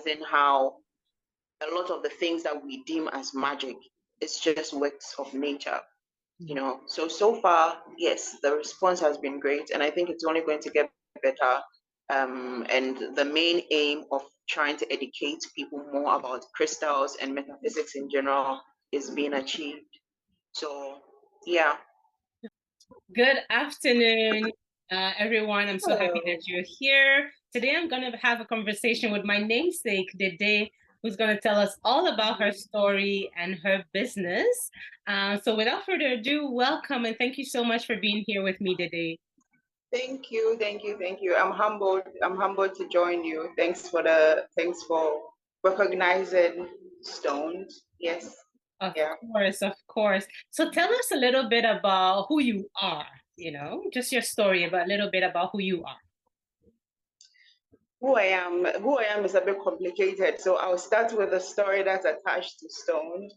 in how a lot of the things that we deem as magic is just works of nature, you know. So far, yes, the response has been great, and I think it's only going to get better. And the main aim of trying to educate people more about crystals and metaphysics in general is being achieved. So, yeah. Good afternoon, everyone. I'm so happy that you're here. Today, I'm going to have a conversation with my namesake, Dede, who's going to tell us all about her story and her business. So, without further ado, welcome and thank you so much for being here with me today. Thank you, thank you, thank you. I'm humbled. I'm humbled to join you. Thanks for recognizing stones. Yes. Of Yeah. course, of course. So, tell us a little bit about who you are, just your story, about a little bit about who you are. Who I am is a bit complicated. So I'll start with a story that's attached to stone.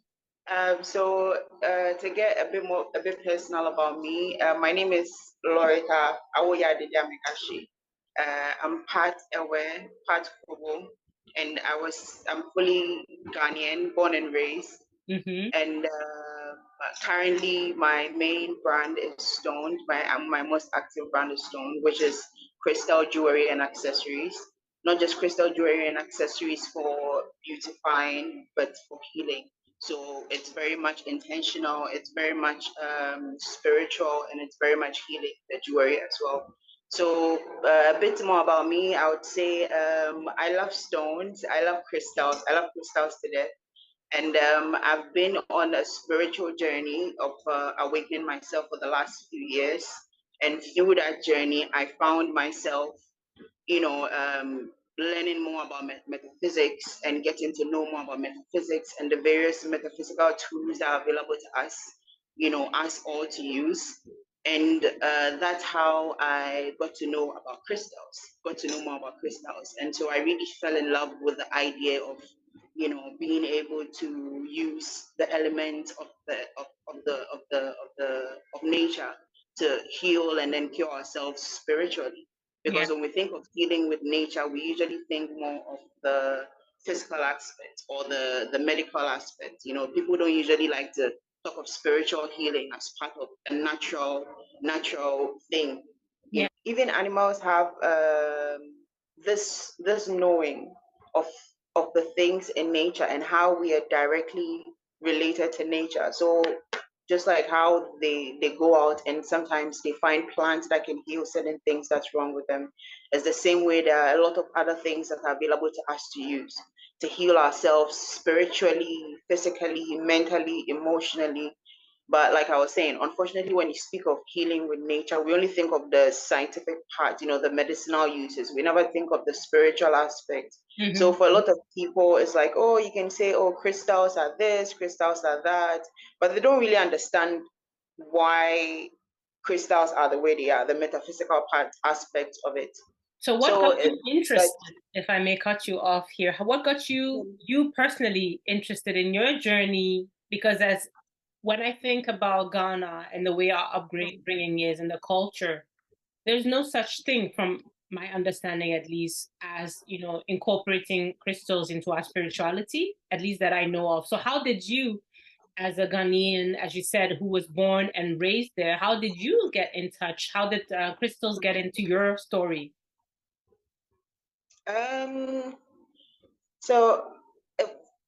To get a bit personal about me, my name is Lorrita Awoya Dede Amegashie. I'm part Ewe, part Kobo, and I'm fully Ghanaian, born and raised. Mm-hmm. And currently, my main brand is Stone. My most active brand is Stone, which is crystal jewelry and accessories. Not just crystal jewelry and accessories for beautifying, but for healing. So it's very much intentional. It's very much spiritual, and it's very much healing the jewelry as well. So a bit more about me, I would say I love stones. I love crystals. I love crystals to death. And I've been on a spiritual journey of awakening myself for the last few years. And through that journey, I found myself, learning more about metaphysics and getting to know more about metaphysics and the various metaphysical tools that are available to us, us all to use. And that's how I got to know about crystals, got to know more about crystals. And so I really fell in love with the idea of, being able to use the elements of nature to heal and then cure ourselves spiritually. Because when we think of healing with nature, we usually think more of the physical aspect or the medical aspect. People don't usually like to talk of spiritual healing as part of a natural thing. Even animals have this knowing of the things in nature and how we are directly related to nature. So just like how they go out and sometimes they find plants that can heal certain things that's wrong with them, it's the same way there are a lot of other things that are available to us to use to heal ourselves spiritually, physically, mentally, emotionally. But like I was saying, unfortunately, when you speak of healing with nature, we only think of the scientific part, the medicinal uses. We never think of the spiritual aspect. Mm-hmm. So for a lot of people, it's like, oh, you can say, oh, crystals are this, crystals are that, but they don't really understand why crystals are the way they are, the metaphysical aspect of it. So what got you interested, if I may cut you off here, what got you personally interested in your journey? Because when I think about Ghana and the way our upbringing is and the culture, there's no such thing, from my understanding at least, as, incorporating crystals into our spirituality, at least that I know of. So how did you, as a Ghanaian, as you said, who was born and raised there, how did you get in touch? How did crystals get into your story? So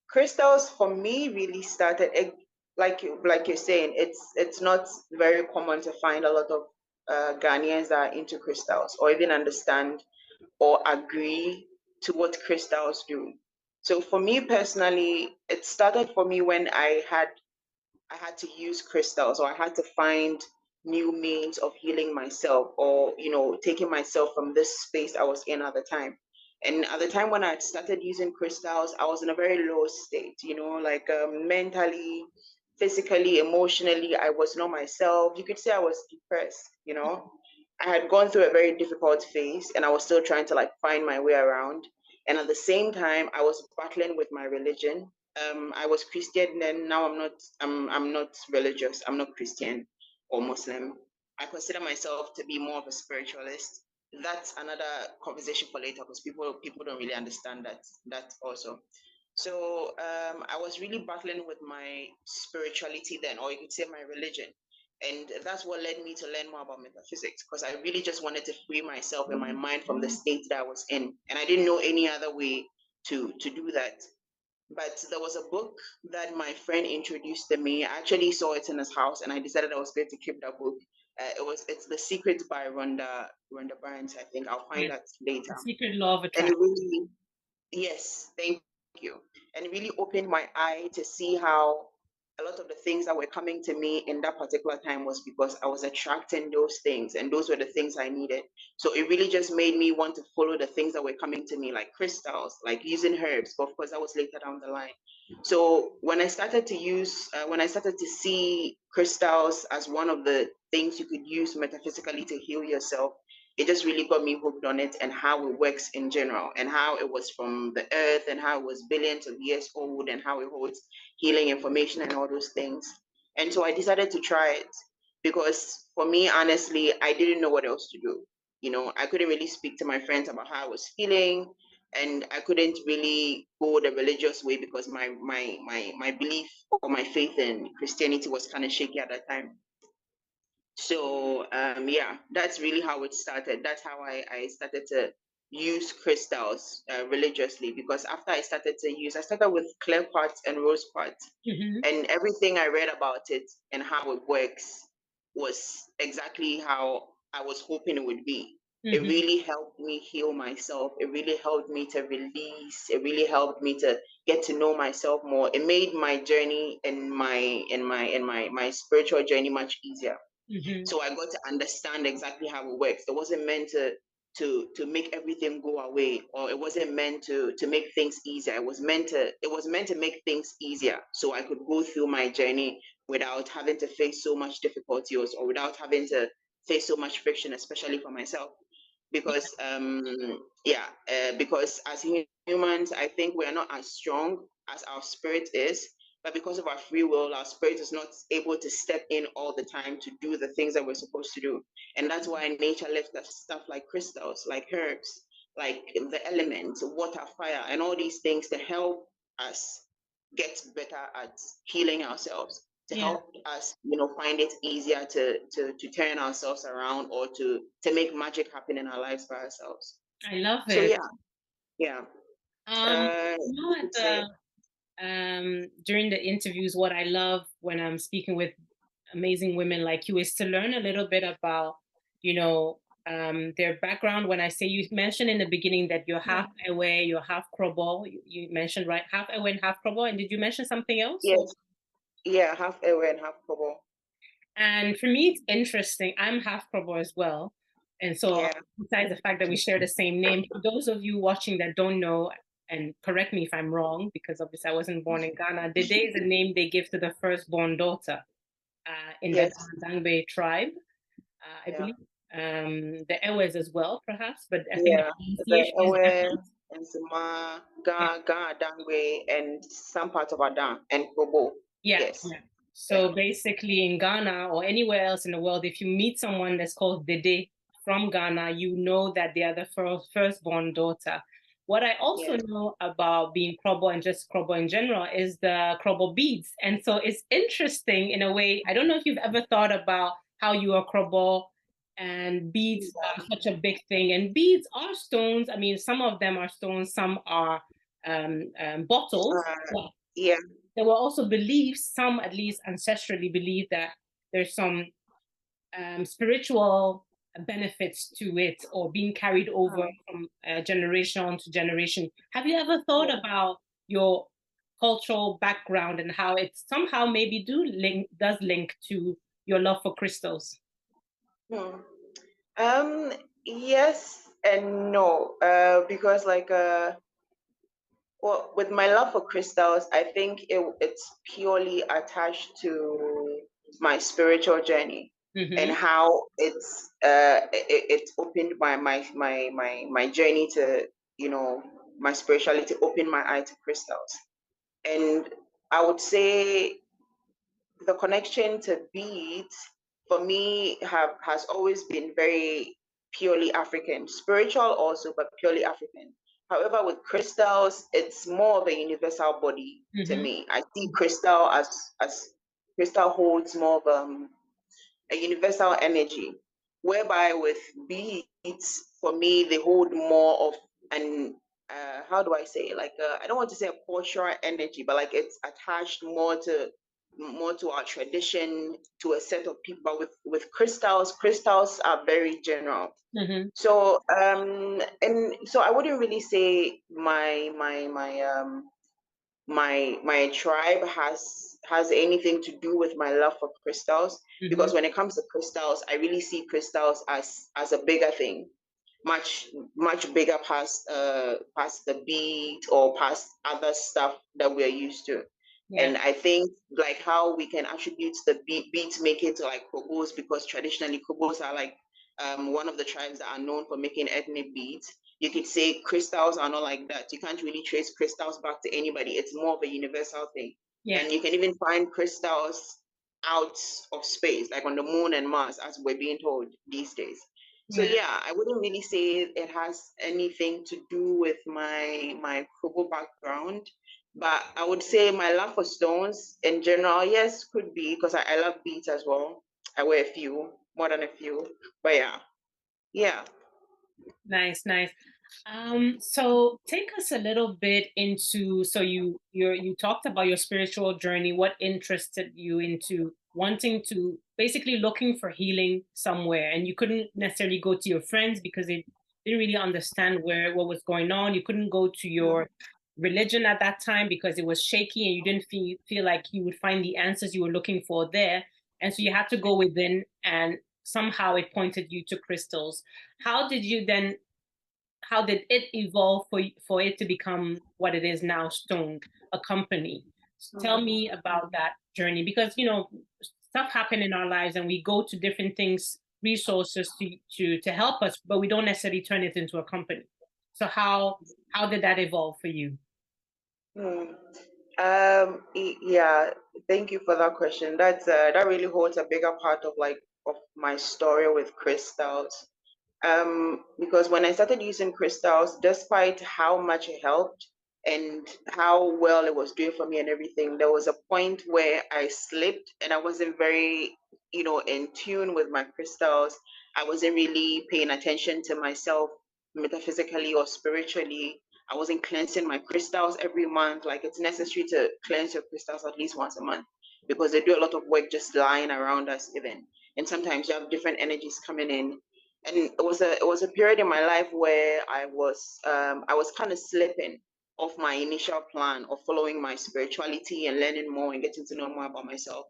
crystals for me really started like you're saying, it's not very common to find a lot of Ghanaians that are into crystals or even understand or agree to what crystals do. So for me personally, it started for me when I had to use crystals, or I had to find new means of healing myself, or taking myself from this space I was in at the time. And at the time when I started using crystals, I was in a very low state, like mentally, physically, emotionally. I was not myself. You could say I was depressed. I had gone through a very difficult phase, and I was still trying to like find my way around. And at the same time, I was battling with my religion. I was Christian then. Now I'm not. I'm not religious. I'm not Christian or Muslim. I consider myself to be more of a spiritualist. that's another conversation for later, because people don't really understand that also. So I was really battling with my spirituality then, or you could say my religion. And that's what led me to learn more about metaphysics, because I really just wanted to free myself and my mind from the state that I was in. And I didn't know any other way to do that. But there was a book that my friend introduced to me. I actually saw it in his house, and I decided I was going to keep that book. It's The Secret by Rhonda Byrnes. I think I'll find Yes. that later. The Secret Law of And it Attraction. really, yes, thank you. And it really opened my eye to see how a lot of the things that were coming to me in that particular time was because I was attracting those things, and those were the things I needed. So it really just made me want to follow the things that were coming to me, like crystals, like using herbs. But of course, that was later down the line. So when I started to when I started to see crystals as one of the things you could use metaphysically to heal yourself, it just really got me hooked on it and how it works in general, and how it was from the earth, and how it was billions of years old, and how it holds healing information and all those things. And so I decided to try it, because for me, honestly, I didn't know what else to do. I couldn't really speak to my friends about how I was feeling, and I couldn't really go the religious way, because my belief or my faith in Christianity was kind of shaky at that time. So yeah, that's really how it started. That's how I started to use crystals religiously, because after I started with clear quartz and rose quartz, and everything I read about it and how it works was exactly how I was hoping it would be. It really helped me heal myself. It really helped me to release. It really helped me to get to know myself more. It made my journey and my spiritual journey much easier. So I got to understand exactly how it works. It wasn't meant to make everything go away, or it wasn't meant to make things easier. It was meant to make things easier, so I could go through my journey without having to face so much difficulty, or without having to face so much friction, especially for myself. Because because as humans, I think we are not as strong as our spirit is, but because of our free will, our spirit is not able to step in all the time to do the things that we're supposed to do. And that's why nature left us stuff like crystals, like herbs, like the elements, water, fire, and all these things to help us get better at healing ourselves, to Yeah, help us, find it easier to turn ourselves around, or to make magic happen in our lives by ourselves. I love So it. yeah. At I'd say, during the interviews, what I love when I'm speaking with amazing women like you is to learn a little bit about, you know, their background. When I say, you mentioned in the beginning that you're half Ewe, you're half Krobo. You mentioned, right, half Ewe and half Krobo. And did you mention something else? Or? yes, yeah, half Ewe and half Kobo. And for me, it's interesting. I'm half Krobo as well. And so, Yeah, besides the fact that we share the same name, for those of you watching that don't know, and correct me if I'm wrong, because obviously I wasn't born in Ghana, Dede is a name they give to the firstborn daughter in the yes, Dangbe tribe, I yeah, believe. The Ewes as well, perhaps, but I think the yeah. The pronunciation is Ewe different. and Zuma, Yeah. Ga, Dangwe, and some parts of Adan and Kobo. Yeah, Yes, yeah. yeah, So basically, in Ghana or anywhere else in the world, if you meet someone that's called Dede from Ghana, you know that they are the firstborn daughter. What I also yes. know about being Krobo and just Krobo in general is the Krobo beads. And so it's interesting in a way. I don't know if you've ever thought about how you are Krobo and beads are such a big thing. And beads are stones. I mean, some of them are stones, some are bottles. Uh, yeah, There were also beliefs, some at least ancestrally believe that there's some spiritual benefits to it or being carried over from generation to generation. Have you ever thought about your cultural background and how it somehow maybe does link to your love for crystals? hmm. Um, yes and no. Because well, with my love for crystals, I think it's purely attached to my spiritual journey, and Mm-hmm. how it opened my journey to, my spirituality, opened my eye to crystals. And I would say the connection to beads for me has always been very purely African, spiritual also, but purely African. However, with crystals, it's more of a universal body to me. I see crystal as crystal holds more of a universal energy, whereby with beads, for me, they hold more of an how do I say, like I don't want to say a cultural energy, but like it's attached more to our tradition, to a set of people. But with crystals are very general. So and so I wouldn't really say my tribe has anything to do with my love for crystals, because when it comes to crystals, I really see crystals as a bigger thing, much bigger past the beat or past other stuff that we're used to. And I think like how we can attribute the beats making to like Kogos, because traditionally Kogos are like one of the tribes that are known for making ethnic beads. You could say crystals are not like that. You can't really trace crystals back to anybody. It's more of a universal thing. And you can even find crystals out of space, like on the moon and Mars, as we're being told these days. So yeah, I wouldn't really say it has anything to do with my Kobo background, but I would say my love for stones in general, yes, could be, because I love beads as well. I wear a few, more than a few, but yeah. Nice. So take us a little bit into, so you talked about your spiritual journey, what interested you into wanting to basically looking for healing somewhere, and you couldn't necessarily go to your friends because they didn't really understand what was going on. You couldn't go to your religion at that time because it was shaky and you didn't feel like you would find the answers you were looking for there. And so you had to go within, and somehow it pointed you to crystals. How did it evolve for it to become what it is now, Stone, a company? Tell me about that journey, because stuff happen in our lives and we go to different things, resources to help us, but we don't necessarily turn it into a company. So how did that evolve for you? Yeah, thank you for that question. That really holds a bigger part of my story with crystals. Because when I started using crystals, despite how much it helped and how well it was doing for me and everything, there was a point where I slipped and I wasn't very, in tune with my crystals. I wasn't really paying attention to myself metaphysically or spiritually. I wasn't cleansing my crystals every month. Like, it's necessary to cleanse your crystals at least once a month, because they do a lot of work just lying around us even. And sometimes you have different energies coming in, and it was a period in my life where I was kind of slipping off my initial plan of following my spirituality and learning more and getting to know more about myself.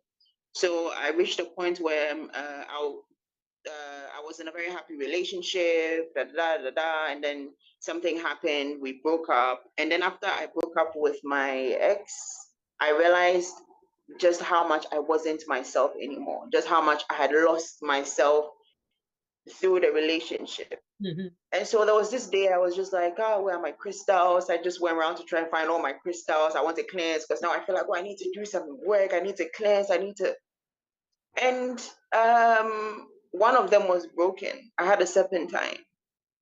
So I reached a point where I was in a very happy relationship, da da da da, and then something happened. We broke up, and then after I broke up with my ex, I realized just how much I wasn't myself anymore, just how much I had lost myself through the relationship. And so there was this day I was just like, oh, where are my crystals? I just went around to try and find all my crystals. I want to cleanse, because now I feel like, oh, I need to do some work. I need to cleanse. And one of them was broken. I had a serpentine.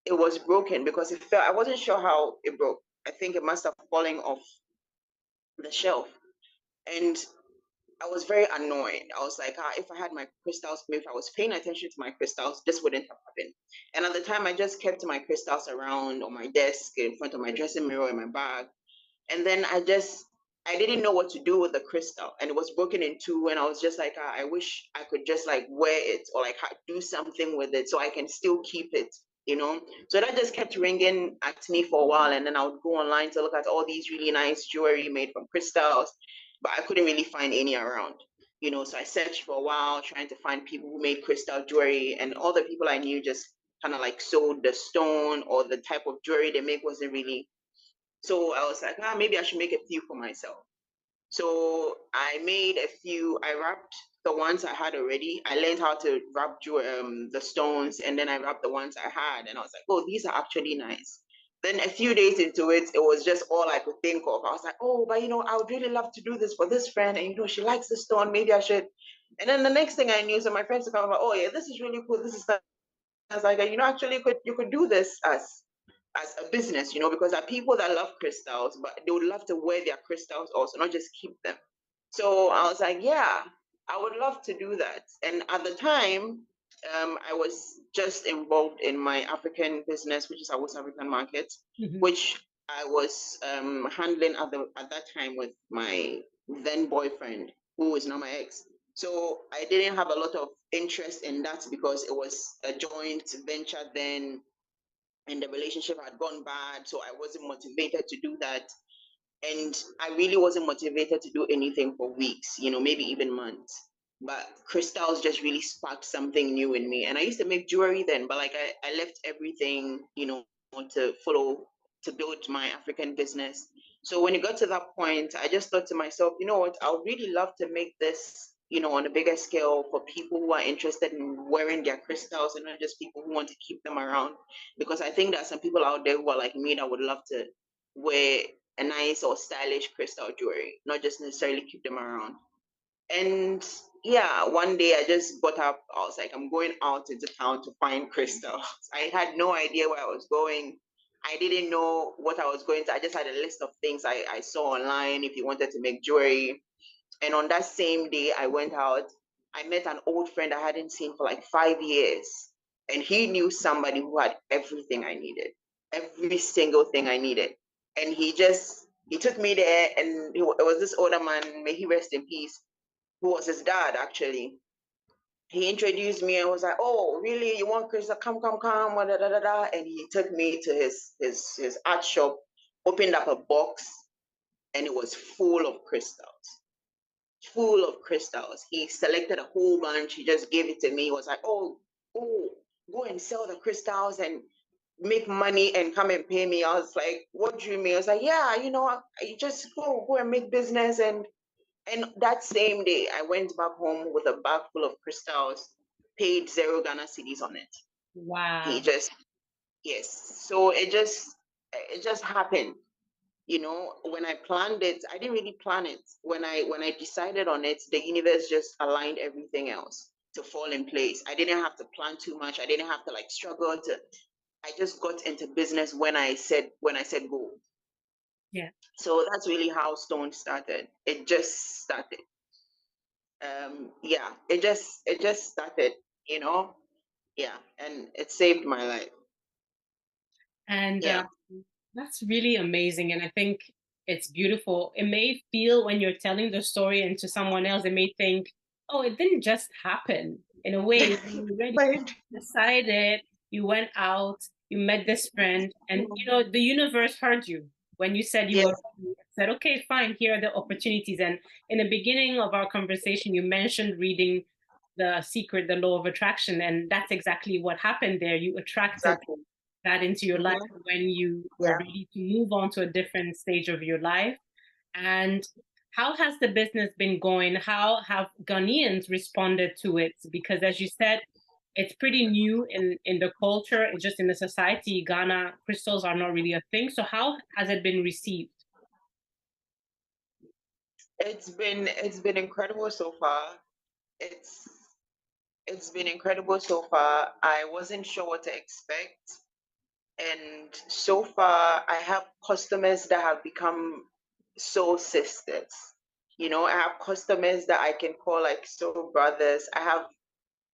It was broken because it fell. I wasn't sure how it broke. I think it must have fallen off the shelf. And I was very annoyed. I was like, if I had my crystals, maybe if I was paying attention to my crystals, this wouldn't have happened. And at the time, I just kept my crystals around on my desk, in front of my dressing mirror, in my bag. And then I didn't know what to do with the crystal, and it was broken in two. And I was just like, I wish I could just like wear it, or like do something with it so I can still keep it. So that just kept ringing at me for a while. And then I would go online to look at all these really nice jewelry made from crystals, but I couldn't really find any around. So I searched for a while trying to find people who made crystal jewelry, and all the people I knew just kind of like sold the stone, or the type of jewelry they make wasn't really. So I was like, maybe I should make a few for myself. So I made a few. I wrapped the ones I had already. I learned how to wrap the stones, and then I wrapped the ones I had. And I was like, oh, these are actually nice. Then a few days into it, it was just all I could think of. I was like, oh, but I would really love to do this for this friend. And she likes the stone. Maybe I should. And then the next thing I knew, so my friends would come like, oh yeah, this is really cool. This is was like, actually you could do this as a business, because there are people that love crystals, but they would love to wear their crystals also, not just keep them. So I was like, yeah, I would love to do that. And at the time, I was just involved in my African business, which is our West African market, which I was handling at that time with my then boyfriend, who is now my ex. So I didn't have a lot of interest in that because it was a joint venture then, and the relationship had gone bad. So I wasn't motivated to do that. And I really wasn't motivated to do anything for weeks, maybe even months. But crystals just really sparked something new in me. And I used to make jewelry then, but like I left everything, to follow, to build my African business. So when it got to that point, I just thought to myself, you know what, I would really love to make this, on a bigger scale for people who are interested in wearing their crystals and not just people who want to keep them around. Because I think there are some people out there who are like me that would love to wear a nice or stylish crystal jewelry, not just necessarily keep them around. And yeah, one day I just got up. I was like, I'm going out into town to find crystals. I had no idea where I was going. I didn't know what I was going to. I just had a list of things I saw online if you wanted to make jewelry. And on that same day, I went out. I met an old friend I hadn't seen for like 5 years. And he knew somebody who had everything I needed, every single thing I needed. And he took me there, and it was this older man, may he rest in peace, who was his dad actually. He introduced me and was like, "Oh, really? You want crystal? Come, come, come!" Da, da, da, da. And he took me to his art shop, opened up a box, and it was full of crystals. Full of crystals. He selected a whole bunch. He just gave it to me. He was like, "Oh, go and sell the crystals and make money and come and pay me." I was like, "What do you mean?" I was like, "Yeah, you just go and make business." And that same day, I went back home with a bag full of crystals, paid 0 Ghana cedis on it. Wow. Yes. So it just happened. When I planned it, I didn't really plan it. When I decided on it, the universe just aligned everything else to fall in place. I didn't have to plan too much. I didn't have to like struggle to. I just got into business when I said go. Yeah. So that's really how Stone started. It just started. Yeah, it just started. Yeah, and it saved my life. And Yeah. that's really amazing. And I think it's beautiful. It may feel when you're telling the story and to someone else, they may think, oh, it didn't just happen. In a way, you already Right. decided, you went out, you met this friend, and the universe heard you when you said you Yes. were ready. It said, okay, fine, here are the opportunities. And in the beginning of our conversation, you mentioned reading The Secret, the Law of Attraction. And that's exactly what happened there. You attracted Exactly. that into your life Mhm. when you were Yeah. ready to move on to a different stage of your life. And how has the business been going? How have Ghanaians responded to it? Because as you said, it's pretty new in the culture, it's just in the society. Ghana, crystals are not really a thing. So how has it been received? It's been incredible so far. It's it's been incredible so far. I wasn't sure what to expect. And so far, I have customers that have become soul sisters. I have customers that I can call like soul brothers. I have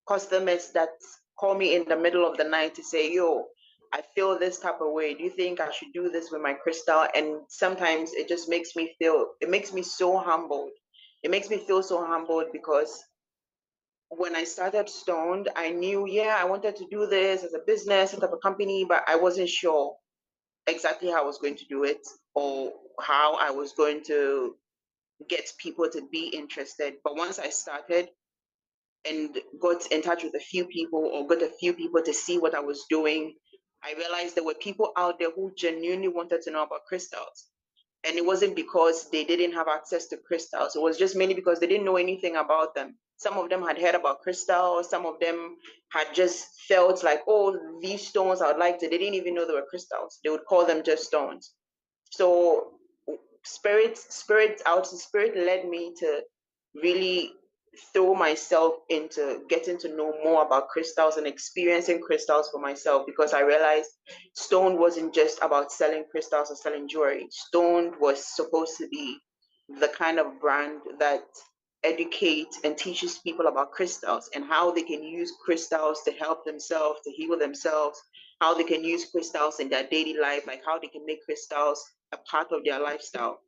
customers that call me in the middle of the night to say, "Yo, I feel this type of way. Do you think I should do this with my crystal?" And sometimes it makes me so humbled. It makes me feel so humbled because when I started Stoned, I knew, yeah, I wanted to do this as a business, set up a company, but I wasn't sure exactly how I was going to do it or how I was going to get people to be interested. But once I started and got in touch with a few people or got a few people to see what I was doing, I realized there were people out there who genuinely wanted to know about crystals. And it wasn't because they didn't have access to crystals. It was just mainly because they didn't know anything about them. Some of them had heard about crystals. Some of them had just felt like, oh, these stones I would like to. They didn't even know they were crystals. They would call them just stones. So spirit led me to really throw myself into getting to know more about crystals and experiencing crystals for myself, because I realized Stone wasn't just about selling crystals or selling jewelry. Stone was supposed to be the kind of brand that educates and teaches people about crystals and how they can use crystals to help themselves, to heal themselves, how they can use crystals in their daily life, like how they can make crystals a part of their lifestyle.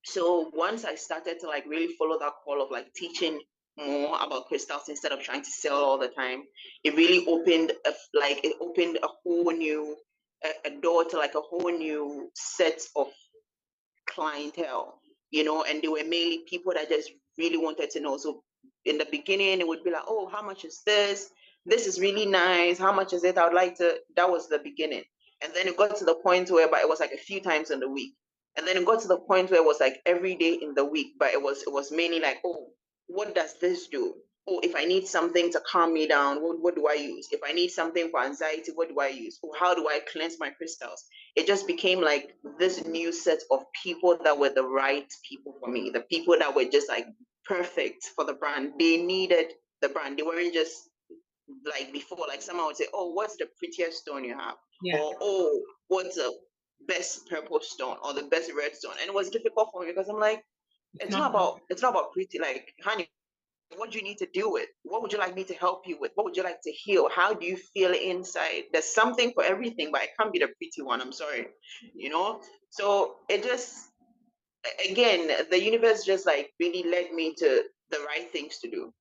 So once I started to like really follow that call of like teaching more about crystals instead of trying to sell all the time, it really opened it opened a whole new a door to like a whole new set of clientele, and they were mainly people that just really wanted to know. So in the beginning, it would be like, oh, how much is this? This is really nice. How much is it? I would like to. That was the beginning. And then it got to the point where, but it was like a few times in the week. And then it got to the point where it was like every day in the week, but it was mainly like, oh, what does this do? Oh, if I need something to calm me down, what do I use? If I need something for anxiety, what do I use? Oh, how do I cleanse my crystals? It just became like this new set of people that were the right people for me, the people that were just like perfect for the brand. They needed the brand. They weren't just like before, like someone would say, oh, what's the prettiest stone you have? Yeah. Or, oh, what's the best purple stone or the best red stone? And it was difficult for me because I'm like, it's not about pretty. Like, honey, what do you need to do with? What would you like me to help you with? What would you like to heal? How do you feel inside? There's something for everything, but I can't be the pretty one. I'm sorry, So it just, again, the universe just like really led me to the right things to do.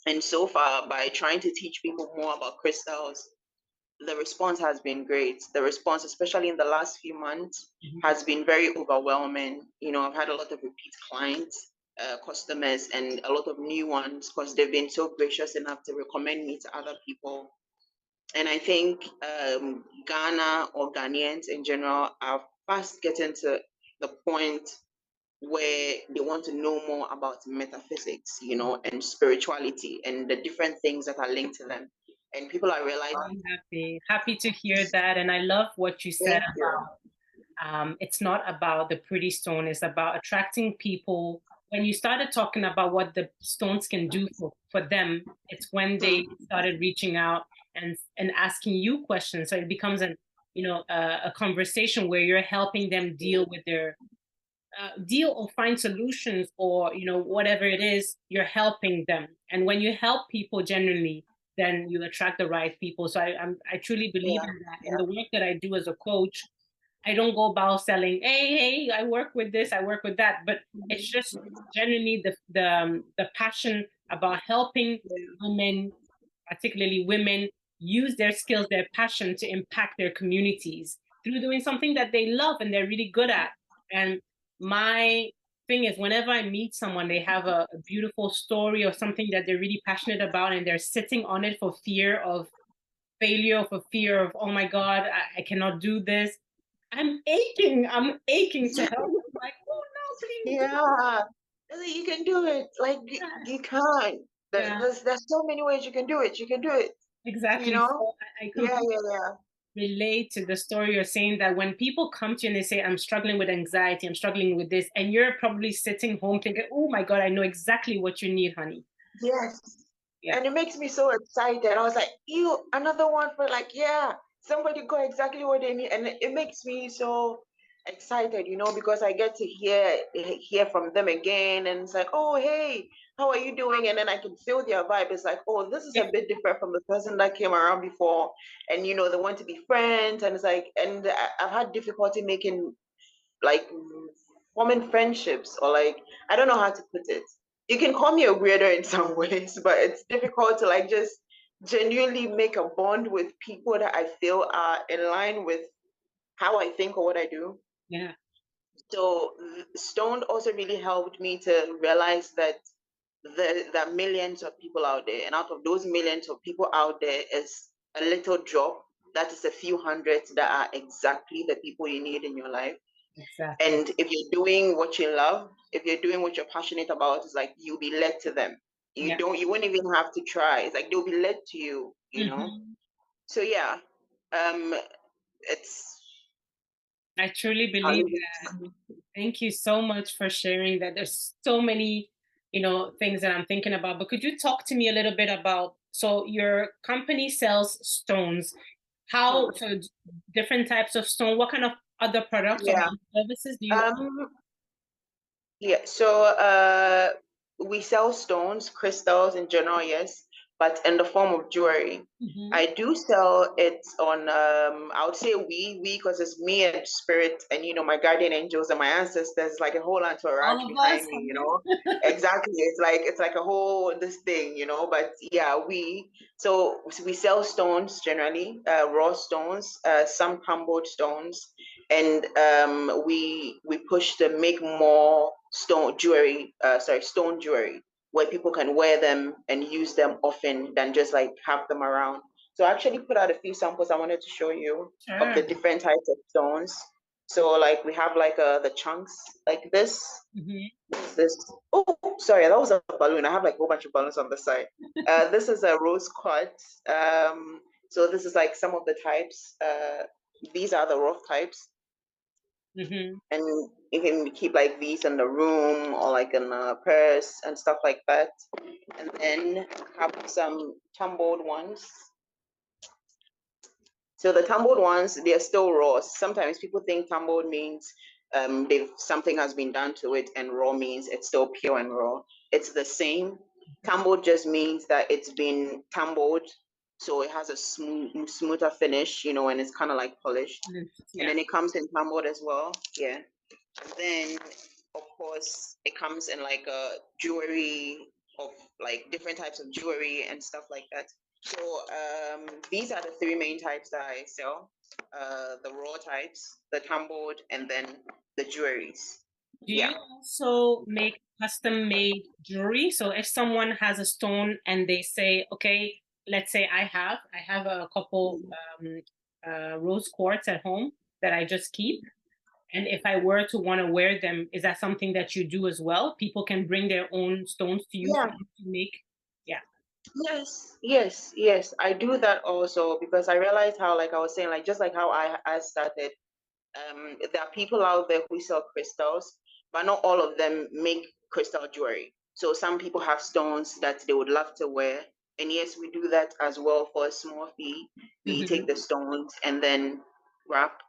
And so far, by trying to teach people more about crystals, the response has been great. The response, especially in the last few months, has been very overwhelming. I've had a lot of repeat clients, customers, and a lot of new ones because they've been so gracious enough to recommend me to other people. And I think Ghana or Ghanaians in general are fast getting to the point where they want to know more about metaphysics, and spirituality and the different things that are linked to them. And people are realizing. I'm happy to hear that. And I love what you said about it's not about the pretty stone, it's about attracting people. When you started talking about what the stones can do for them, it's when they started reaching out and asking you questions. So it becomes a conversation where you're helping them deal with their deal or find solutions, or whatever it is, you're helping them. And when you help people generally, then you attract the right people. So I truly believe in that. In the work that I do as a coach, I don't go about selling, hey, I work with this, I work with that. But it's just generally the passion about helping women, particularly women, use their skills, their passion to impact their communities through doing something that they love and they're really good at. And my thing is, whenever I meet someone, they have a beautiful story or something that they're really passionate about, and they're sitting on it for fear of failure, for fear of, oh my God, I cannot do this. I'm aching to help. I'm like, oh no, please. Yeah, you can do it. Like you can. There's so many ways you can do it. You can do it. Exactly. So I completely Yeah. relate to the story you're saying, that when people come to you and they say, I'm struggling with anxiety, I'm struggling with this, and you're probably sitting home thinking, oh my God, I know exactly what you need, honey. Yes. Yeah. And it makes me so excited. I was like, you, another one for like, yeah, somebody got exactly what they need. And it makes me so excited, because I get to hear from them again. And it's like, oh, hey, how are you doing? And then I can feel their vibe. It's like, oh, this is a bit different from the person that came around before. And, they want to be friends. And it's like, and I've had difficulty making like forming friendships, or like, I don't know how to put it. You can call me a weirdo in some ways, but it's difficult to like just genuinely make a bond with people that I feel are in line with how I think or what I do. Yeah. So Stone also really helped me to realize that there are millions of people out there, and out of those millions of people out there is a little drop, that is a few hundreds that are exactly the people you need in your life. Exactly. And if you're doing what you love, if you're doing what you're passionate about, it's like you'll be led to them. You won't even have to try. It's like they'll be led to you. So yeah, it's. I truly believe that. Thank you so much for sharing that. There's so many things that I'm thinking about. But could you talk to me a little bit about, so your company sells stones, how, so different types of stone, what kind of other products or Yeah. services do you offer? Yeah, so we sell stones, crystals in general, yes, but in the form of jewelry. Mm-hmm. I do sell it on I would say we because it's me and spirit and my guardian angels and my ancestors, like a whole entourage All of us. behind me, Exactly. It's like a whole this thing, but yeah, we sell stones generally, raw stones, some crumbled stones, and we push to make more stone jewelry where people can wear them and use them often than just like have them around. So I actually put out a few samples I wanted to show you of Sure. the different types of stones. So like we have like the chunks like this. Mm-hmm. This oh sorry, that was a balloon. I have like a whole bunch of balloons on the side. This is a rose quartz. So this is like some of the types. These are the rough types, Mm-hmm. and you can keep like these in the room or like in a purse and stuff like that. And then have some tumbled ones. So the tumbled ones, they're still raw. Sometimes people think tumbled means something has been done to it, and raw means it's still pure and raw. It's the same. Tumbled just means that it's been tumbled, so it has a smoother finish, and it's kind of like polished. And Yeah. then it comes in tumbled as well. Yeah. And then, of course, it comes in like a jewelry of like different types of jewelry and stuff like that. So these are the three main types that I sell: the raw types, the tumbled, and then the jewelries. Do Yeah. you also make custom made jewelry? So if someone has a stone and they say, okay, let's say I have a couple rose quartz at home that I just keep. And if I were to want to wear them, is that something that you do as well? People can bring their own stones to you for Yeah. you to make. Yeah. Yes, yes, yes. I do that also because I realized how, like I was saying, like just like how I started. There are people out there who sell crystals, but not all of them make crystal jewelry. So some people have stones that they would love to wear. And yes, we do that as well for a small fee. We Mm-hmm. take the stones and then wrap.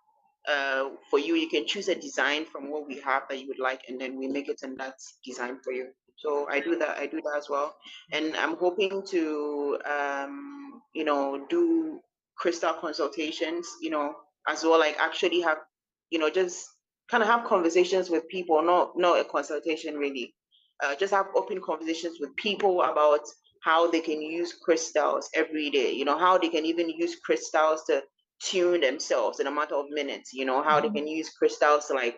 For you, you can choose a design from what we have that you would like, and then we make it in that design for you. So I do that. I do that as well, and I'm hoping to, do crystal consultations, as well. Like actually have, just kind of have conversations with people, not a consultation really. Just have open conversations with people about how they can use crystals every day. How they can even use crystals to tune themselves in a matter of minutes, how they can use crystals to like,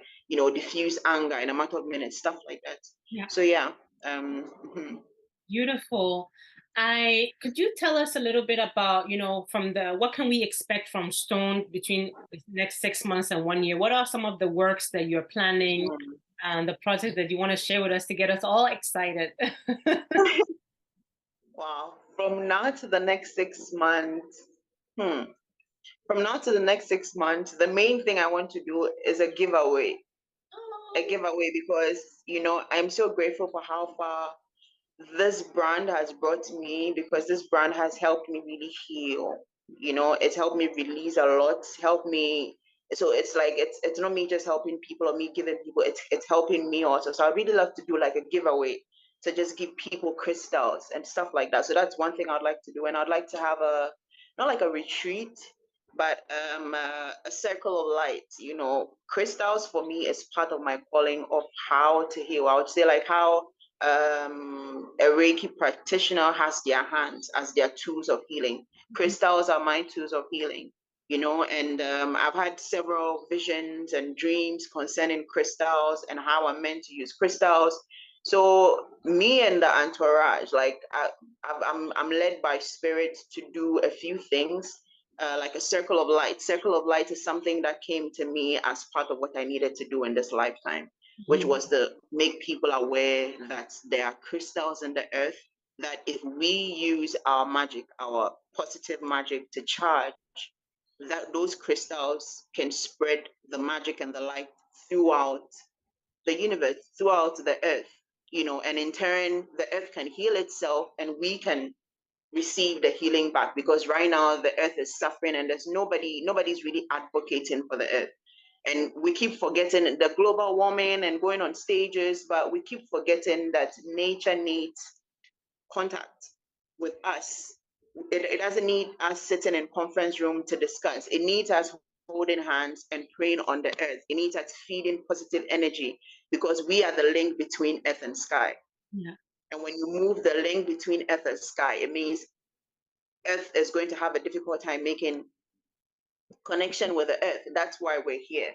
diffuse anger in a matter of minutes, stuff like that. Yeah. So yeah. Beautiful. Could you tell us a little bit about, from what can we expect from Stone between the next 6 months and 1 year? What are some of the works that you're planning and the projects that you want to share with us to get us all excited? Wow. From now to the next 6 months, from now to the next 6 months, the main thing I want to do is a giveaway. A giveaway because, I'm so grateful for how far this brand has brought me, because this brand has helped me really heal. It's helped me release a lot, helped me. So it's like it's not me just helping people or me giving people, it's helping me also. So I really love to do like a giveaway to just give people crystals and stuff like that. So that's one thing I'd like to do. And I'd like to have not like a retreat, but a circle of light. Crystals for me is part of my calling of how to heal. I would say like how a Reiki practitioner has their hands as their tools of healing. Crystals are my tools of healing, and I've had several visions and dreams concerning crystals and how I'm meant to use crystals. So me and the entourage, like I'm led by spirit to do a few things, like a circle of light. Circle of light is something that came to me as part of what I needed to do in this lifetime, which was to make people aware that there are crystals in the earth, that if we use our magic, our positive magic to charge, that those crystals can spread the magic and the light throughout the universe, throughout the earth. and in turn, the earth can heal itself and we can receive the healing back, because right now the earth is suffering and there's nobody's really advocating for the earth. And we keep forgetting the global warming and going on stages, but we keep forgetting that nature needs contact with us. It doesn't need us sitting in conference room to discuss. It needs us holding hands and praying on the earth. It needs us feeding positive energy, because we are the link between earth and sky. Yeah. And when you move the link between earth and sky, it means earth is going to have a difficult time making connection with the earth. That's why we're here.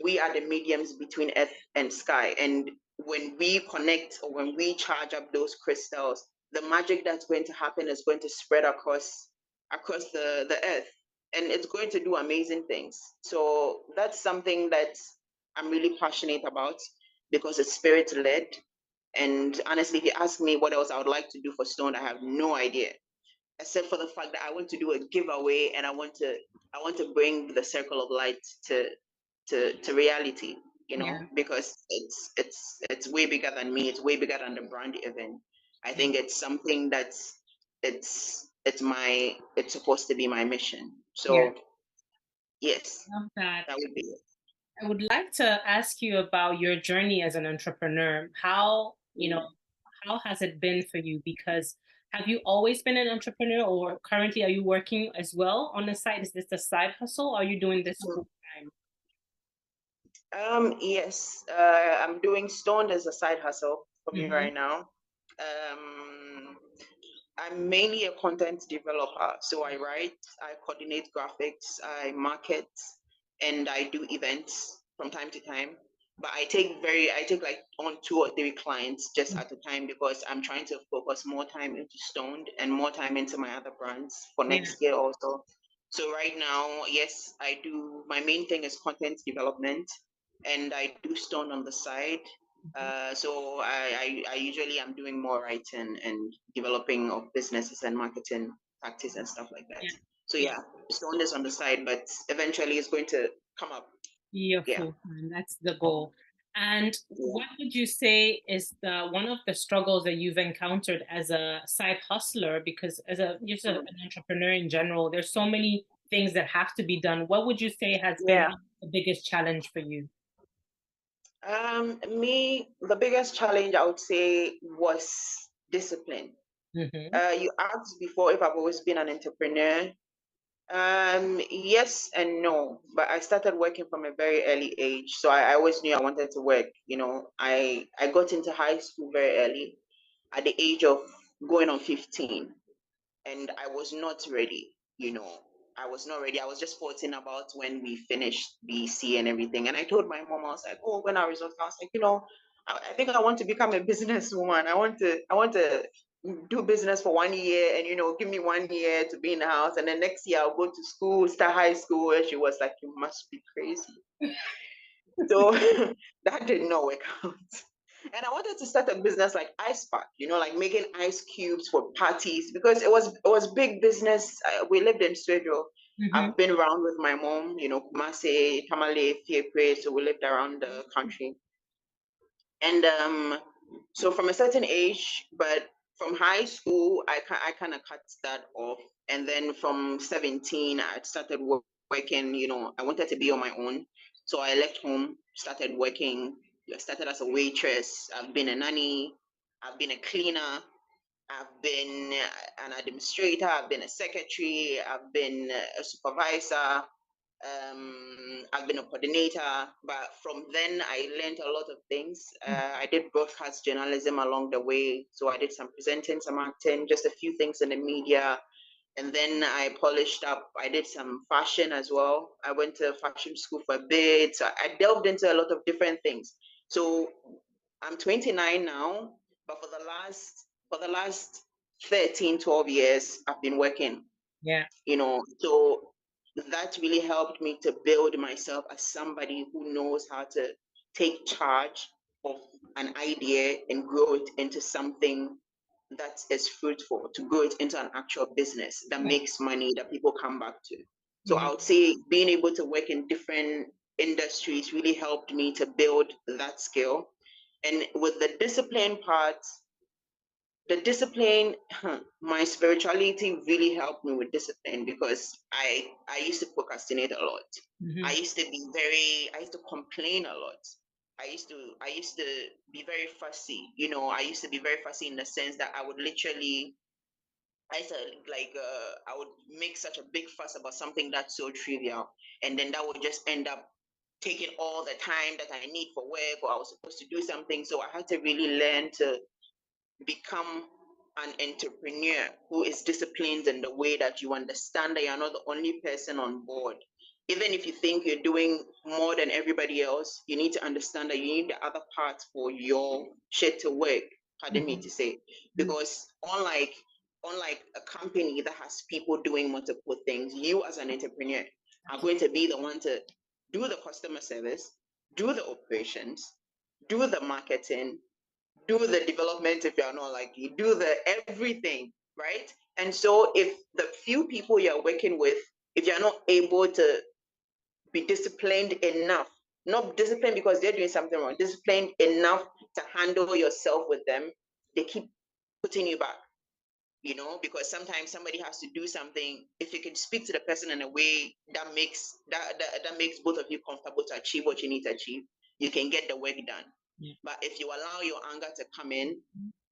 We are the mediums between earth and sky. And when we connect, or when we charge up those crystals, the magic that's going to happen is going to spread across the earth, and it's going to do amazing things. So that's something that I'm really passionate about, because it's spirit led. And honestly, if you ask me what else I would like to do for Stone, I have no idea, except for the fact that I want to do a giveaway, and I want to bring the circle of light to reality, Yeah. because it's way bigger than me. It's way bigger than the brand event. I think it's something that's it's supposed to be my mission. So yes, Love that. that would be it. I would like to ask you about your journey as an entrepreneur. How has it been for you? Because have you always been an entrepreneur, or currently are you working as well on the side? Is this a side hustle, or are you doing this full time? Yes, I'm doing Stone as a side hustle for me Mm-hmm. right now. Um, I'm mainly a content developer. So I write, I coordinate graphics, I market, and I do events from time to time. But I take like on 2 or 3 clients just at a time, because I'm trying to focus more time into Stoned and more time into my other brands for Yeah. next year also. So right now, yes, my main thing is content development, and I do Stone on the side. So I usually am doing more writing and developing of businesses and marketing tactics and stuff like that. Yeah. So yeah, Stone is on the side, but eventually it's going to come up. You're Yeah. full time. That's the goal. And Yeah. what would you say is the one of the struggles that you've encountered as a side hustler? Because as an entrepreneur in general, there's so many things that have to be done. What would you say has been Yeah. the biggest challenge for you? The biggest challenge I would say was discipline. Mm-hmm. You asked before if I've always been an entrepreneur. Yes and no, but I started working from a very early age, so I always knew I wanted to work. I got into high school very early, at the age of going on 15, and I was not ready. I was not ready. I was just 14 about when we finished BC and everything, and I told my mom, I was like, "Oh, when our results," I was like, I think I want to become a businesswoman. I want to do business for 1 year, and give me 1 year to be in the house, and then next year I'll go to school, start high school. And she was like, "You must be crazy." So that did not work out. And I wanted to start a business like ice pack, like making ice cubes for parties, because it was big business. We lived in Studio. Mm-hmm. I've been around with my mom, Kumasi, Tamale, Fiepre, so we lived around the country. And so from a certain age, but from high school, I kind of cut that off. And then from 17, I started working. I wanted to be on my own. So I left home, started working. I started as a waitress. I've been a nanny. I've been a cleaner. I've been an administrator. I've been a secretary. I've been a supervisor. I've been a coordinator, but from then I learned a lot of things. I did broadcast journalism along the way, so I did some presenting, some acting, just a few things in the media, and then I polished up. I did some fashion as well. I went to fashion school for a bit, so I delved into a lot of different things. So I'm 29 now, but for the last 13, 12 years, I've been working. Yeah. So that really helped me to build myself as somebody who knows how to take charge of an idea and grow it into something that is fruitful, to grow it into an actual business that makes money that people come back to. So I Yeah. would say being able to work in different industries really helped me to build that skill. And with the discipline part, the discipline, my spirituality really helped me with discipline, because I used to procrastinate a lot. I used to complain a lot. I used to be very fussy. I used to be very fussy in the sense that I would literally, I would make such a big fuss about something that's so trivial, and then that would just end up taking all the time that I need for work, or I was supposed to do something. So I had to really learn to become an entrepreneur who is disciplined in the way that you understand that you're not the only person on board. Even if you think you're doing more than everybody else, you need to understand that you need the other parts for your shit to work. Pardon me to say, because unlike a company that has people doing multiple things, you as an entrepreneur are going to be the one to do the customer service, do the operations, do the marketing, do the development. If you're not, like, you do the everything, right? And so if the few people you're working with, if you're not able to be disciplined enough, not disciplined because they're doing something wrong, disciplined enough to handle yourself with them, they keep putting you back. Because sometimes somebody has to do something. If you can speak to the person in a way that makes both of you comfortable to achieve what you need to achieve, you can get the work done. But if you allow your anger to come in,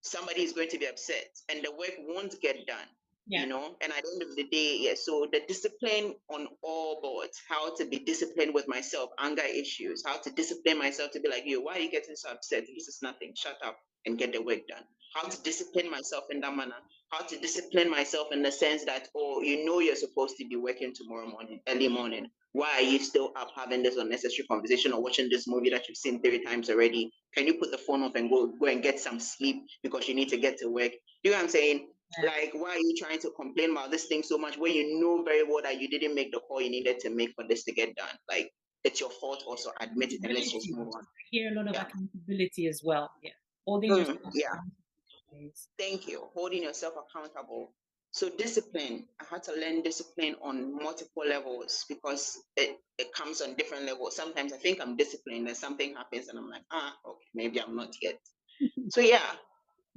somebody is going to be upset and the work won't get done. And at the end of the day, so the discipline on all boards, how to be disciplined with myself, anger issues, how to discipline myself to be like, yo, why are you getting so upset? This is nothing, shut up and get the work done. How to discipline myself in that manner, how to discipline myself in the sense that, you're supposed to be working tomorrow morning, early morning. Why are you still up having this unnecessary conversation or watching this movie that you've seen 30 times already? Can you put the phone off and go and get some sleep because you need to get to work? You know what I'm saying? Like, why are you trying to complain about this thing so much when you know very well that you didn't make the call you needed to make for this to get done? Like, it's your fault. Also admit it and let's just move on. Here, a lot of accountability as well. Holding yourself accountable. Thank you. Holding yourself accountable. So discipline, I had to learn discipline on multiple levels because it comes on different levels. Sometimes I think I'm disciplined and something happens and I'm like, okay, maybe I'm not yet. So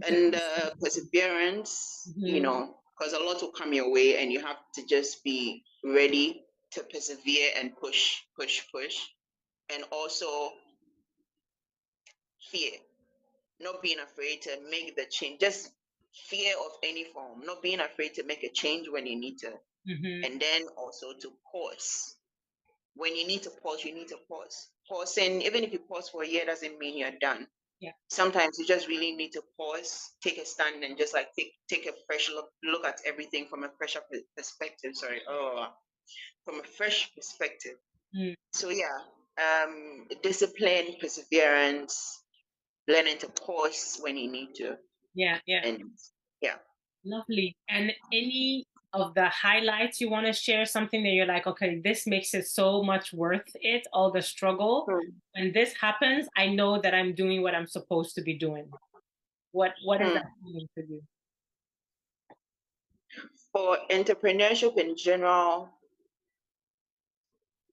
and perseverance, because a lot will come your way and you have to just be ready to persevere and push. And also fear, not being afraid to make the change, just fear of any form, not being afraid to make a change when you need to. And then also to pause. When you need to pause, you need to pause. Pausing, even if you pause for a year, doesn't mean you're done. Sometimes you just really need to pause, take a stand, and just like take a fresh look at everything from a fresh perspective. From a fresh perspective. So discipline, perseverance, learning to pause when you need to. And lovely. And any of the highlights you want to share, something that you're like, okay, this makes it so much worth it, all the struggle. When this happens, I know that I'm doing what I'm supposed to be doing. What is that feeling for you? For entrepreneurship in general,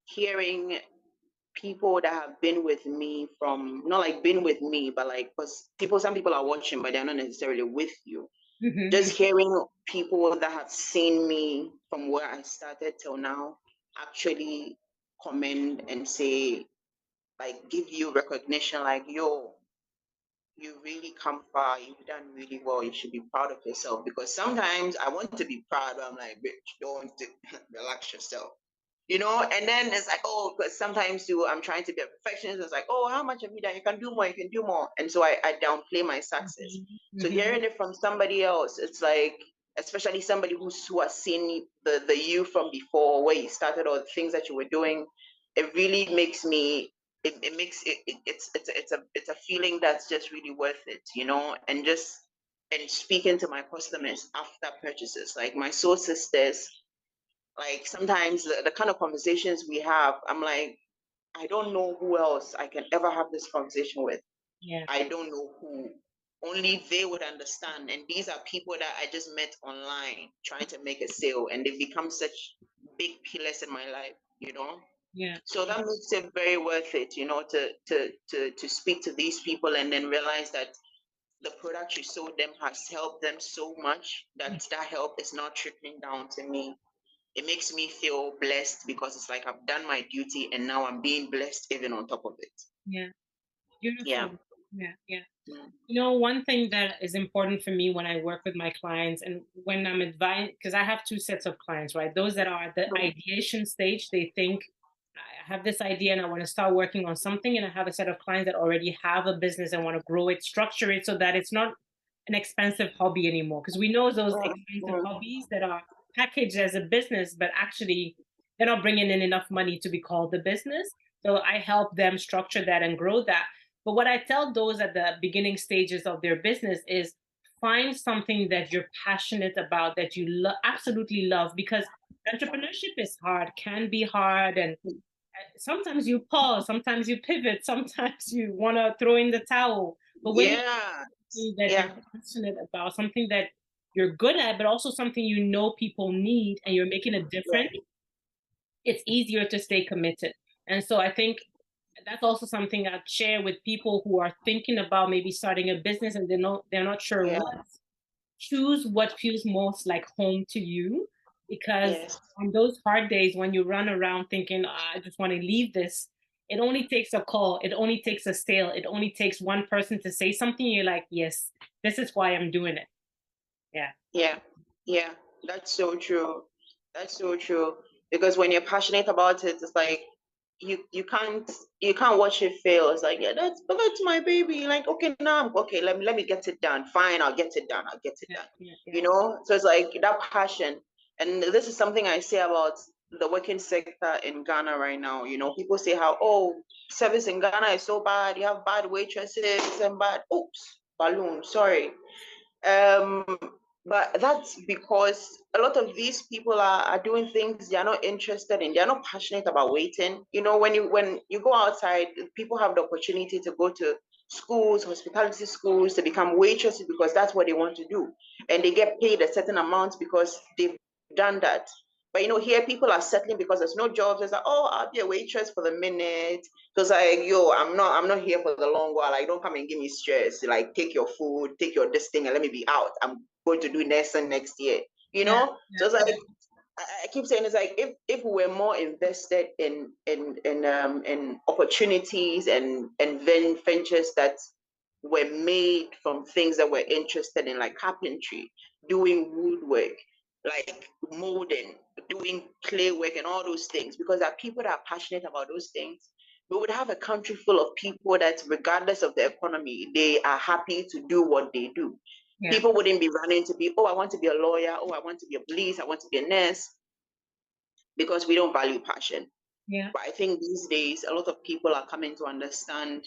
hearing people that have been with me from, not like been with me, but like, because some people are watching, but they're not necessarily with you. Just hearing people that have seen me from where I started till now actually comment and say, like, give you recognition, like, yo, you really come far, you've done really well, you should be proud of yourself. Because sometimes I want to be proud, but I'm like, bitch, don't relax yourself. And then it's like, because sometimes too, I'm trying to be a perfectionist. It's like, how much have you done? You can do more, you can do more. And so I downplay my success. So hearing it from somebody else, it's like, especially somebody who has seen the you from before, where you started, or the things that you were doing, it really makes me, it's a feeling that's just really worth it, and speaking to my customers after purchases, like my soul sisters, like sometimes the kind of conversations we have, I'm like, I don't know who else I can ever have this conversation with. I don't know who. Only they would understand. And these are people that I just met online trying to make a sale, and they've become such big pillars in my life. Yeah. So that makes it very worth it, you know, to speak to these people and then realize that the product you sold them has helped them so much that that help is not trickling down to me. It makes me feel blessed because it's like I've done my duty and now I'm being blessed even on top of it. Yeah. Yeah. Beautiful. Yeah. Yeah. Mm. You know, one thing that is important for me when I work with my clients and when I'm advising, because I have two sets of clients, right? Those that are at the ideation stage, they think, I have this idea and I want to start working on something. And I have a set of clients that already have a business and want to grow it, structure it so that it's not an expensive hobby anymore. Because we know those expensive hobbies that are packaged as a business, but actually they're not bringing in enough money to be called a business. So I help them structure that and grow that. But what I tell those at the beginning stages of their business is find something that you're passionate about, that you absolutely love, because entrepreneurship is hard, can be hard. And sometimes you pause, sometimes you pivot, sometimes you want to throw in the towel. But when you something that you're passionate about, something that you're good at, but also something you know people need and you're making a difference, it's easier to stay committed. And so I think that's also something I'd share with people who are thinking about maybe starting a business and they're not sure what. Choose what feels most like home to you, because on those hard days when you run around thinking, I just want to leave this, it only takes a call, it only takes a sale, it only takes one person to say something. You're like, yes, this is why I'm doing it. Yeah. Yeah. That's so true. That's so true. Because when you're passionate about it, it's like you can't watch it fail. It's like, yeah, that's my baby. Like, okay, now I'm okay, let me get it done. Fine, I'll get it done. I'll get it done. You know? So it's like that passion. And this is something I say about the working sector in Ghana right now. You know, people say how, oh, service in Ghana is so bad, you have bad waitresses and bad balloon, sorry. Um, but that's because a lot of these people are doing things they're not interested in. They're not passionate about waiting. You know, when you go outside, people have the opportunity to go to schools, hospitality schools, to become waitresses because that's what they want to do, and they get paid a certain amount because they've done that. But you know, here people are settling because there's no jobs. It's like, oh, I'll be a waitress for the minute. Because like, yo, I'm not here for the long while. Like, don't come and give me stress. Like, take your food, take your this thing, and let me be out. I'm going to do nursing next year. You know? So it's like I keep saying, it's like if we were more invested in opportunities and ventures that were made from things that we're interested in, like carpentry, doing woodwork, like molding, doing clay work, and all those things, because there are people that are passionate about those things. We would have a country full of people that, regardless of the economy, they are happy to do what they do. People wouldn't be running to be, oh, I want to be a lawyer, oh, I want to be a police, I want to be a nurse, because we don't value passion. But I think these days a lot of people are coming to understand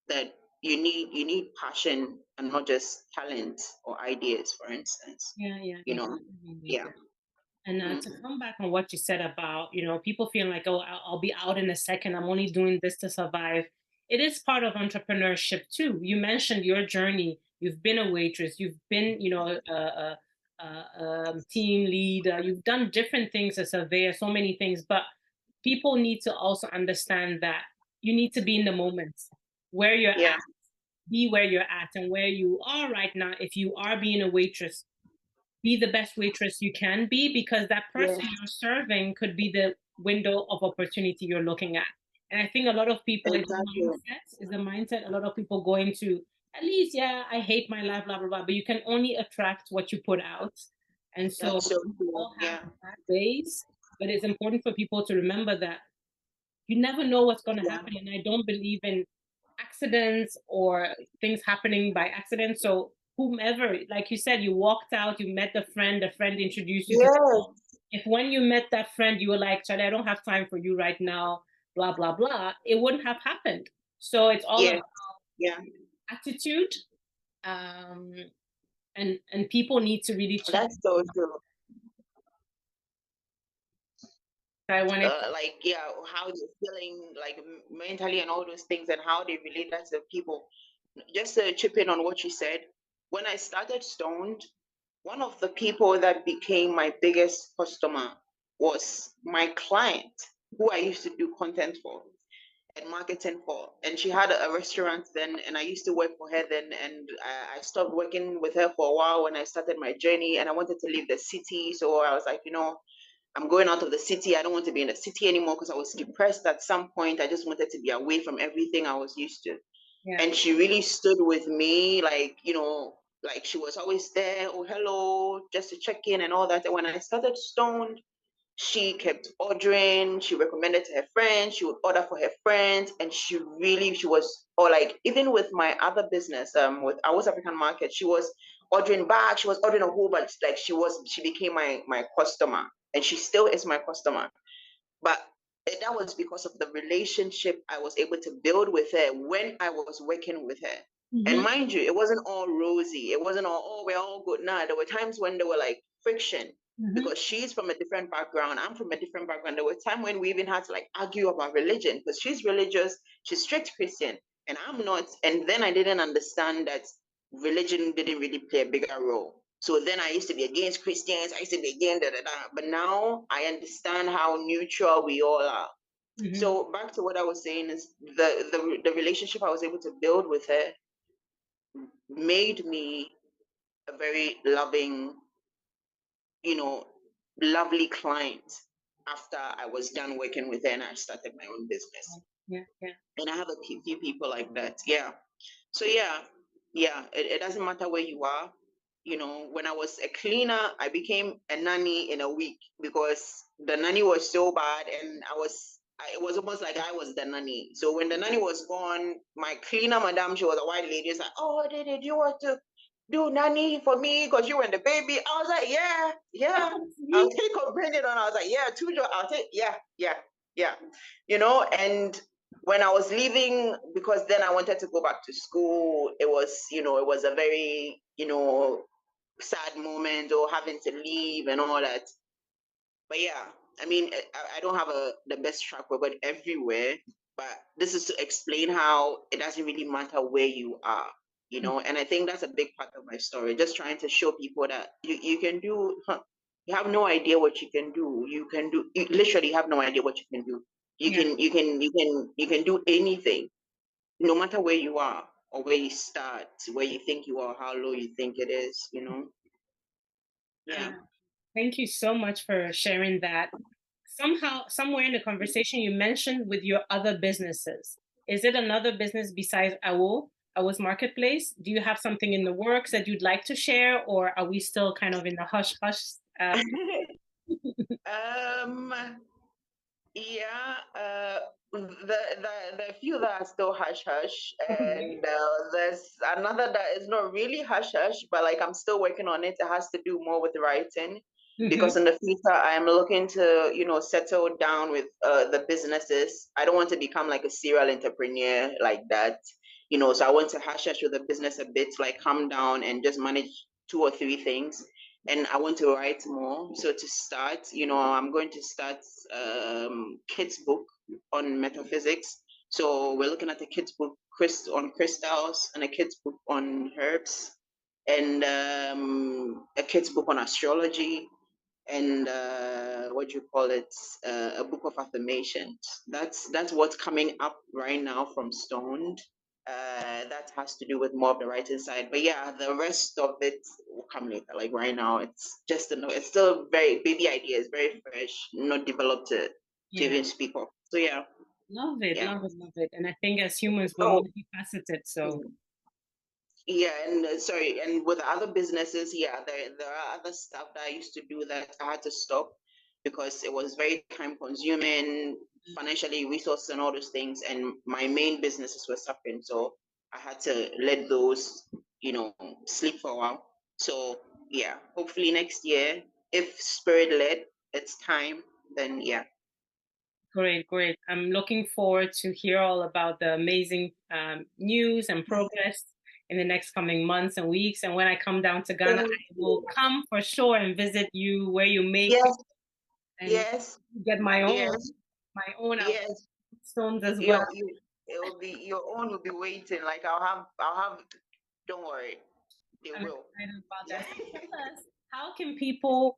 that you need passion and not just talent or ideas, for instance. You know? Yeah. And to come back on what you said about, people feeling like, oh, I'll be out in a second. I'm only doing this to survive. It is part of entrepreneurship too. You mentioned your journey. You've been a waitress. You've been, a team leader. You've done different things, a surveyor, so many things. But people need to also understand that you need to be in the moment where you're at. Be where you're at and where you are right now. If you are being a waitress, be the best waitress you can be, because that person you're serving could be the window of opportunity you're looking at. And I think a lot of people, it's a mindset. A lot of people go into, at least, yeah, I hate my life, blah, blah, blah. But you can only attract what you put out. And so we all have bad days, but it's important for people to remember that you never know what's going to happen. And I don't believe in accidents or things happening by accident. So whomever, like you said, you walked out, you met the friend introduced you to people. If when you met that friend, you were like, Charlie, I don't have time for you right now, blah, blah, blah, it wouldn't have happened. So it's all about attitude. And people need to really check. That's so true. I wanted how they're feeling, like mentally, and all those things, and how they relate that to people. Just to chip in on what you said, when I started Stoned, one of the people that became my biggest customer was my client. who I used to do content for and marketing for. And she had a restaurant then, and I used to work for her then. And I stopped working with her for a while when I started my journey, and I wanted to leave the city. So I was like, I'm going out of the city. I don't want to be in the city anymore because I was depressed at some point. I just wanted to be away from everything I was used to. Yeah. And she really stood with me, like, like she was always there. Oh, hello, just to check in and all that. And when I started Stoned, she kept ordering. She recommended to her friends. She would order for her friends, and she was, or like even with my other business, with our West African market, she was ordering back. She was ordering a whole bunch. Like she became my customer, and she still is my customer. But that was because of the relationship I was able to build with her when I was working with her. And mind you, it wasn't all rosy. It wasn't all, oh, we're all good. Nah, there were times when there were like friction because she's from a different background. I'm from a different background. There were times when we even had to like argue about religion because she's religious, she's strict Christian, and I'm not. And then I didn't understand that religion didn't really play a bigger role. So then I used to be against Christians. I used to be against But now I understand how neutral we all are. So back to what I was saying is the relationship I was able to build with her made me a very loving, lovely client after I was done working with her and I started my own business. Yeah. And I have a few people like that. Yeah. So yeah, it doesn't matter where you are. When I was a cleaner, I became a nanny in a week because the nanny was so bad, and it was almost like I was the nanny. So when the nanny was gone, my cleaner madam, she was a white lady, is like, oh, did you want to do nanny for me because you and the baby? I was like, yeah, I'll take or bring it on. I was like, yeah, I'll take, yeah. And when I was leaving, because then I wanted to go back to school, it was a very, sad moment or having to leave and all that. But yeah, I mean, I don't have the best track record everywhere, but this is to explain how it doesn't really matter where you are, and I think that's a big part of my story, just trying to show people that you can do, you have no idea what you can do. You literally have no idea what you can do. You can do anything, no matter where you are or where you start, where you think you are, how low you think it is, Yeah. Thank you so much for sharing that. Somewhere in the conversation, you mentioned with your other businesses. Is it another business besides Awo's Marketplace? Do you have something in the works that you'd like to share, or are we still kind of in the hush hush? um Yeah, the few that are still hush hush, and there's another that is not really hush hush, but like I'm still working on it. It has to do more with writing, because in the future I'm looking to settle down with the businesses. I don't want to become like a serial entrepreneur like that, So I want to hush hush with the business a bit, like calm down and just manage two or three things, and I want to write more. So to start, I'm going to start kids book on metaphysics. So we're looking at a kids book on crystals and a kids book on herbs, and a kids book on astrology, and what do you call it? A book of affirmations. That's what's coming up right now from Stoned. That has to do with more of the writing side, but yeah, the rest of it will come later. Like right now, it's still very baby idea. It's very fresh, not developed to even speak of. So yeah, love it. And I think as humans, we're Oh, multifaceted. So yeah, and sorry, and with other businesses, yeah, there are other stuff that I used to do that I had to stop because it was very time consuming, financially, resources, and all those things. And my main businesses were suffering, so I had to let those, sleep for a while. So yeah, hopefully next year, if spirit led, it's time. Then yeah. great. I'm looking forward to hear all about the amazing news and progress in the next coming months and weeks. And when I come down to Ghana, I will come for sure and visit you where you make Yes, and yes, get my yes, own yes. stones as well. It will be your own will be waiting. Like I'll have. Don't worry, they I'm will. excited about Yeah. that. So tell us, how can people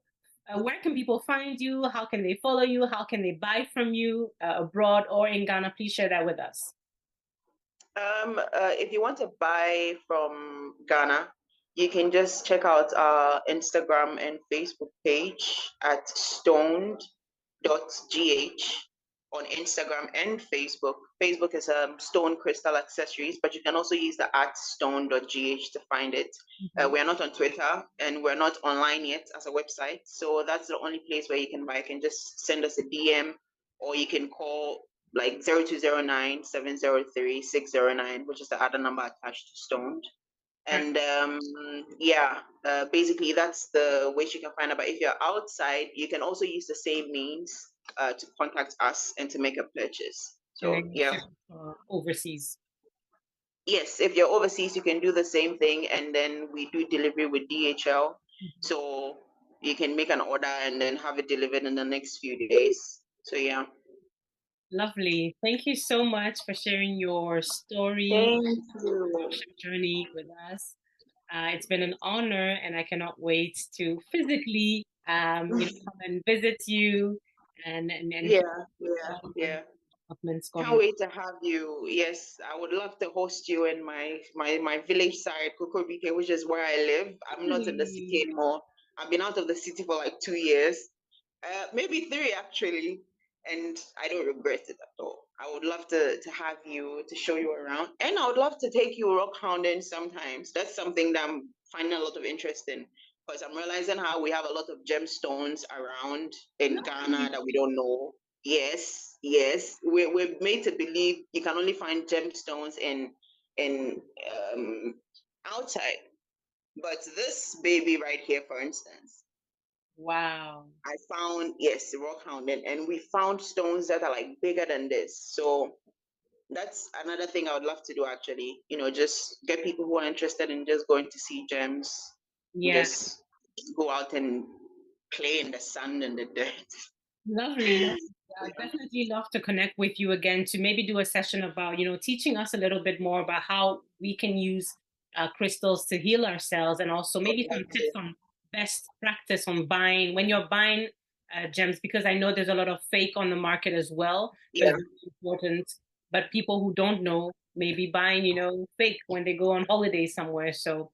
Where can people find you? How can they follow you? How can they buy from you abroad or in Ghana? Please share that with us. If you want to buy from Ghana, you can just check out our Instagram and Facebook page at stoned.gh on Instagram and Facebook. Facebook is Stone Crystal Accessories, but you can also use the at stone.gh to find it. We're not on Twitter and we're not online yet as a website. So that's the only place where you can buy. You can just send us a DM or you can call like 0209-703-609, which is the other number attached to Stoned. And basically that's the ways you can find out. But if you're outside, you can also use the same means to contact us and to make a purchase. So overseas. Yes, if you're overseas, you can do the same thing, and then we do delivery with DHL. So you can make an order and then have it delivered in the next few days. So yeah. Lovely. Thank you so much for sharing your story, Thank you. journey with us. It's been an honor, and I cannot wait to physically, come and visit you and yeah. Can't wait to have you. Yes, I would love to host you in my village side, Kukurbike, which is where I live. I'm not in the city anymore. I've been out of the city for like 2 years, maybe 3 actually, and I don't regret it at all. I would love to have you to show you around, and I would love to take you rock hounding sometimes. That's something that I'm finding a lot of interest in because I'm realizing how we have a lot of gemstones around in Ghana that we don't know. Yes, we're made to believe you can only find gemstones in outside, but this baby right here, for instance, wow, I found rock hound, and we found stones that are like bigger than this. So that's another thing I would love to do actually. Just get people who are interested in just going to see gems, just go out and play in the sun and the dirt. Lovely. I'd definitely love to connect with you again to maybe do a session about, teaching us a little bit more about how we can use crystals to heal ourselves, and also maybe some tips on best practice on buying when you're buying gems, because I know there's a lot of fake on the market as well. So it's really important. But people who don't know may be buying, fake when they go on holiday somewhere. So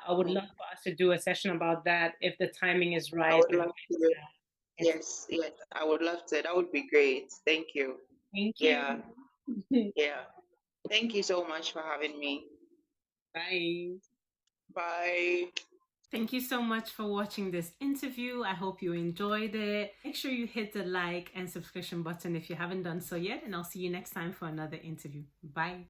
I would love for us to do a session about that if the timing is right. I would love to. Yes, I would love to. That would be great. Thank you. Thank you. Yeah. Thank you so much for having me. Bye. Bye. Thank you so much for watching this interview. I hope you enjoyed it. Make sure you hit the like and subscription button if you haven't done so yet, and I'll see you next time for another interview. Bye.